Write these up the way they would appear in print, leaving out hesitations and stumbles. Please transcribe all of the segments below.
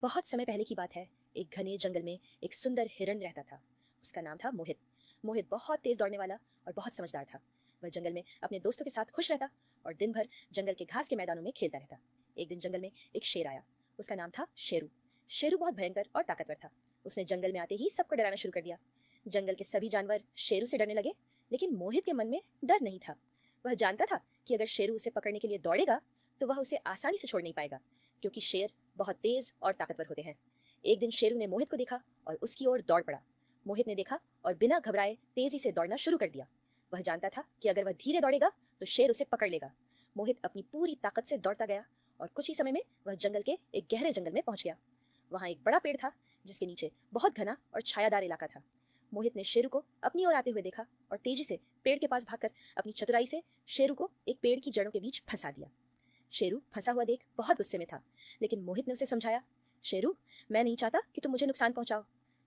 बहुत समय पहले की बात है। एक घने जंगल में एक सुंदर हिरण रहता था। उसका नाम था मोहित। मोहित बहुत तेज दौड़ने वाला और बहुत समझदार था। वह जंगल में अपने दोस्तों के साथ खुश रहता और दिन भर जंगल के घास के मैदानों में खेलता रहता। एक दिन जंगल में एक शेर आया। उसका नाम था शेरू। शेरू बहुत भयंकर और ताकतवर था। उसने जंगल में आते ही सबको डराना शुरू कर दिया। जंगल के सभी जानवर शेरू से डरने लगे, लेकिन मोहित के मन में डर नहीं था। वह जानता था कि अगर शेरू उसे पकड़ने के लिए दौड़ेगा तो वह उसे आसानी से छोड़ नहीं पाएगा, क्योंकि शेर बहुत तेज और ताकतवर होते हैं। एक दिन शेरू ने मोहित को देखा और उसकी ओर दौड़ पड़ा। मोहित ने देखा और बिना घबराए तेजी से दौड़ना शुरू कर दिया। वह जानता था कि अगर वह धीरे दौड़ेगा तो शेर उसे पकड़ लेगा। मोहित अपनी पूरी ताकत से दौड़ता गया और कुछ ही समय में वह जंगल के एक गहरे जंगल में पहुंच गया। वहां एक बड़ा पेड़ था जिसके नीचे बहुत घना और छायादार इलाका था। मोहित ने शेरू को अपनी ओर आते हुए देखा और तेजी से पेड़ के पास भागकर अपनी चतुराई से शेरू को एक पेड़ की जड़ों के बीच फंसा दिया। शेरू फंसा हुआ देख बहुत गुस्से में था, लेकिन मोहित ने उसे समझाया, शेरू, मैं नहीं चाहता कि तुम मुझे नुकसान पहुंचाओ।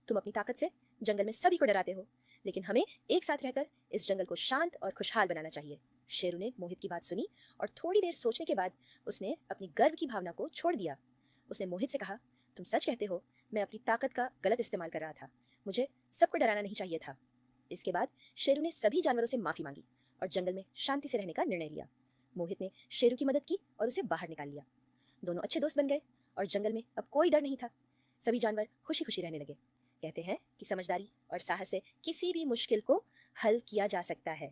तुम अपनी ताकत से जंगल में सभी को डराते हो, लेकिन हमें एक साथ रहकर इस जंगल को शांत और खुशहाल बनाना चाहिए। शेरू ने मोहित की बात सुनी और थोड़ी देर सोचने के बाद उसने अपनी गर्व की भावना को छोड़ दिया। उसने मोहित से कहा, तुम सच कहते हो, मैं अपनी ताकत का गलत इस्तेमाल कर रहा था। मुझे सबको डराना नहीं चाहिए था। इसके बाद शेरू ने सभी जानवरों से माफी मांगी और जंगल में शांति से रहने का निर्णय लिया। मोहित ने शेरू की मदद की और उसे बाहर निकाल लिया। दोनों अच्छे दोस्त बन गए और जंगल में अब कोई डर नहीं था। सभी जानवर खुशी खुशी रहने लगे। कहते हैं कि समझदारी और साहस से किसी भी मुश्किल को हल किया जा सकता है।